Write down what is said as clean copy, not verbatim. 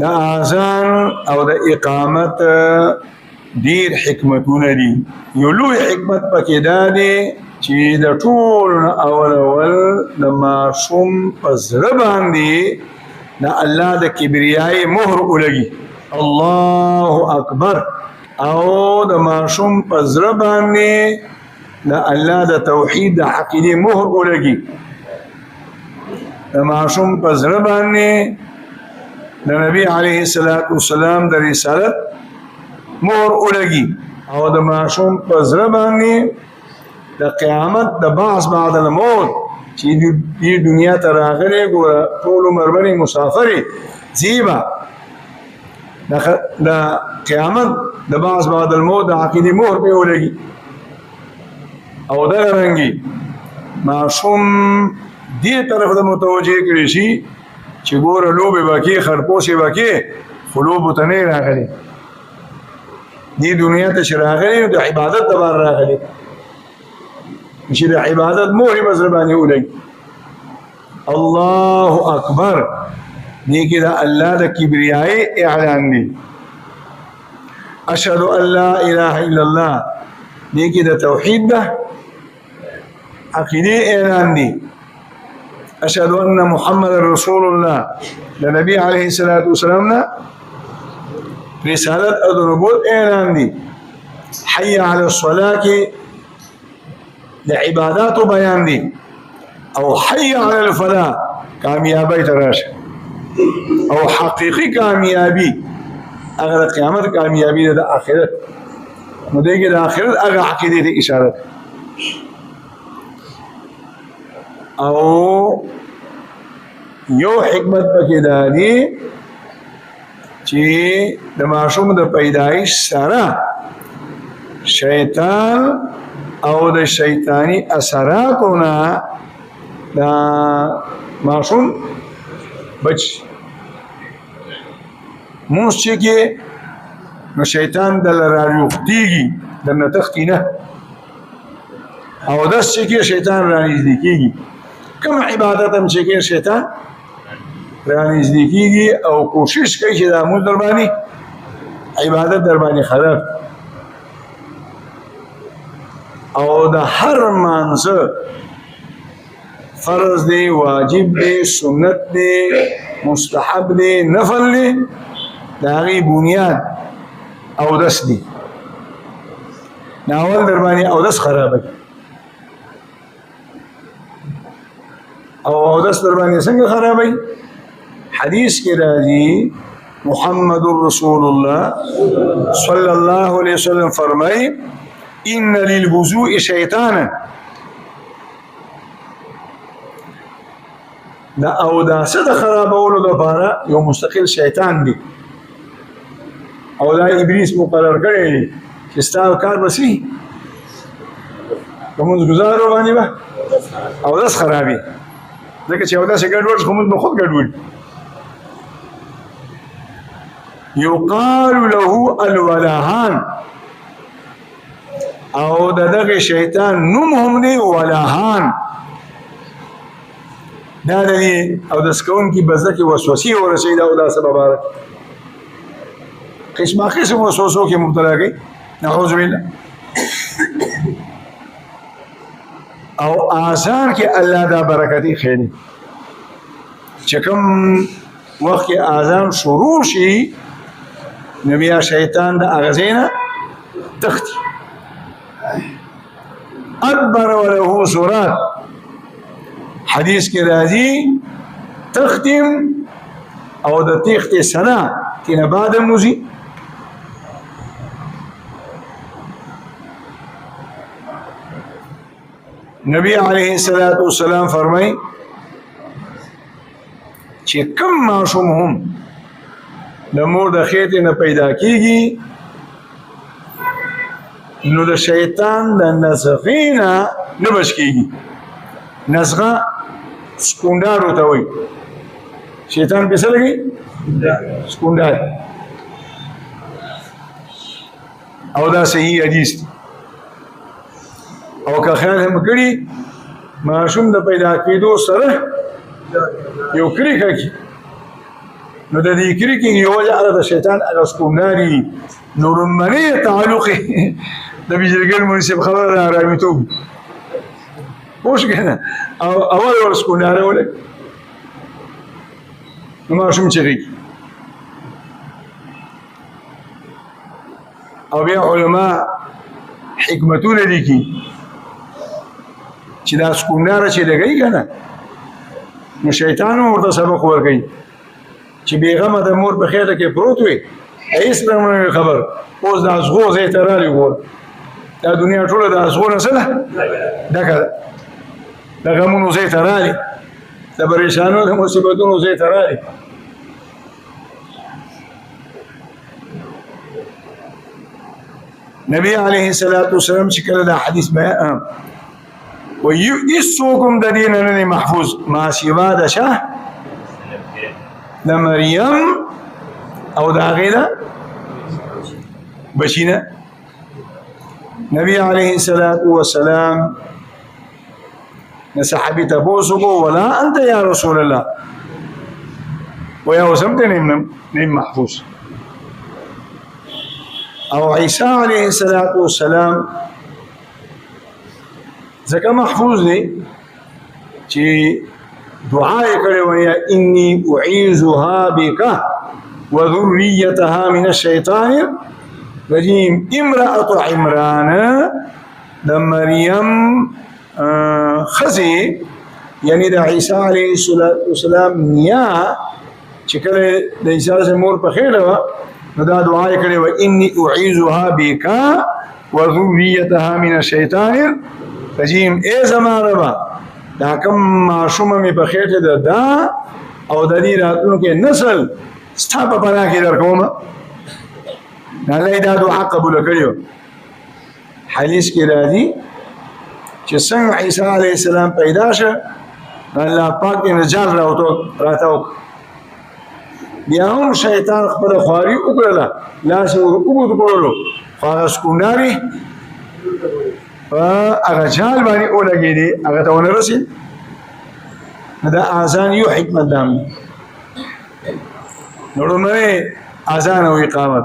د اذان او د اقامت ډیر حکمتونه دي. یو لوی حکمت پکې دا دی چې د ټول اول د ماشوم په زړه باندې د الله د کبریای مهر ولګي، الله اکبر، او د ماشوم په زړه باندې د الله د توحید د عقیدې مهر ولګي، د ماشوم په زړه باندې د نبی علیه السلام د رسالت مهر ولګي، او د ماشوم په زړه باندې د قیامت د بعث بعد الموت چې دې دنیا ته راغلی ګوره ټول عمر باندې مسافرې زیبه د قیامت د بعث بعد الموت د عقیدې مهر پې ولګي. او دغرنګې ماشوم دې طرف ته متوجه کړي شي چې ګوره لوبې به کې خرپوسې به کې خو لوبو ته نه راغلی، دې دنیا ته چې راغلی نو د عبادت دپاره راغلی چې د عبادت مهر په زړه باندې ولګي. الله اکبر، دې کې د الله د کبریایي اعلان دی. اشهد ان لا اله الا الله، دې کې د توحید ده عقیدې اعلان دی. اشهد ان محمد رسول الله، د نبی علیه السلام نه رسالت او د نبوت اعلان دی. حي علی الصلاة کې د عباداتو بیان دی، او حي علی الفلاح کامیابی ته راشه، او حقیقی کامیابی هغه د قیامت کامیابی ده د آخرت، نو دې کې د آخرت هغه عقیدې ته اشاره ده. او یو حکمت پکې دا دی چې د ماشوم د پیدایش سره شیطان او د شیطانی اثراتو نه دا ماشوم بچ مونږ چې کې نو شیطان دل راریوختیږي دنه تختی نه، او داس چې کې شیطان رانږدې کېږي، کوم عبادت هم چې کې شیطان رانږدې کېږي او کوشش کوي چې دا مونږ در باندې عبادت در باندې خراب. او د هر مانځه فرض دی، واجب دی، سنت دی، مستحب دی، نفل دی، د هغې بنیاد اودس دی. ناول در باندې اودس خرابوي، او اودس در باندې څنګه خرابوي؟ حدیث کې راځي محمد رسول الله صلی الله علیه وسلم فرمایي ان للوضوء شیطانا، دا اوداسه د خرابولو لپاره یو مستقل شیطان دی، او دا ابلیس مقرر کړی دی چې ستا کار به څه لمونځ ګزارو باندې به اودس خرابي، ځکه چې اودس یې ګډوډ خو مونځ به خود ګډوډ. یقال له الولهان، او د دغه شیطان نوم هم دی ولهان. دا د اودس کوونکي بزده کې وسوسې ورسوي د اوداسه مبارک، قسمه قسم وسوسو کې مبتلا کوي، نعوذ بالله. او آثار کې الله دا برکتي خېلي چې کوم وخت کې اذان شروع شي نو بیا شیطان د هغه ځای نه تښتي. ادبر وله سورات، حدیث کې راځي تختم او د تختې سره تینا بعد موزي. نبی علیه السلام فرمای چې کم ماشوم هم د مور د خېټې نه پیدا کیږي نو د شیطان د نزغې نه نه بچ کیږي. نزغه سکونډار ورته وایي، شیطان پې څه لګي؟ سکونډار. او دا صحیح حدیث دی. او که خیال هم کړي ماشوم د پیدا کېدو سره یو کریکه کې نو د دې کړي کې یو ځای د شیطان هغه سکوناري نورمنی تعلق د بجرګل منصب خبره ده رامیتوب پوښ کنه او اول ور سکوناره ولې نو ما شوم چری او بیا علما حکمتونه لیکي چې دا سکوناره چې لګي کنه نو شیطان ورته سبق ورکړي چې بیغمه د مور په خیټه کې پروت وي هیڅ نه خبر اوس د ازغو ځای ته راغلی ګور دا دنیا ټوله د ازغو نه څه ده ډکه ده د غمونو ځای ته راغلی د پریشانو د مصیبتونو ځای ته راغلی نبی علیه الصلاة والسلام چې کله دا حدیث بیان ويسوكم ددين انني محفوظ ما سوى ده شه ده مريم او ده غيره بشينا نبي عليه الصلاة والسلام نسحبي تبوسكو ولا انت يا رسول الله ويا وسمت نم محفوظ او عيسى عليه الصلاة والسلام ځکه محفوظ دی چې دعا یې کړې وه اني اعيذها بك وذريتها من الشيطان الرجيم امرأة عمران د مریم ښځې یعنی د عیسی علیه السلام نیا چې کله د عیسی علیه مور په خېټه وه نو دا دعا یې کړې وه اني اعيذها بك وذريتها من الشيطان رجیم ای زما ربا دا کم معشومه می په خېټه ده دا او د دې راتلونکي نسل ستا په پناه کې درکوم الله دا دعا قبول کړیو حدیث کې راځي چې څنګه عیسی علیه السلام پیدا شه الله پاک یې نجات راوتو بیا هم شیطان خپل خواري وکړله لاس یې اوږد کړلو خو هغه سکوناري هغه جال باندې ولګېدې هغه ته ونه رسېد دا اذان یو حکمت دام نو لومړی اذان او اقامت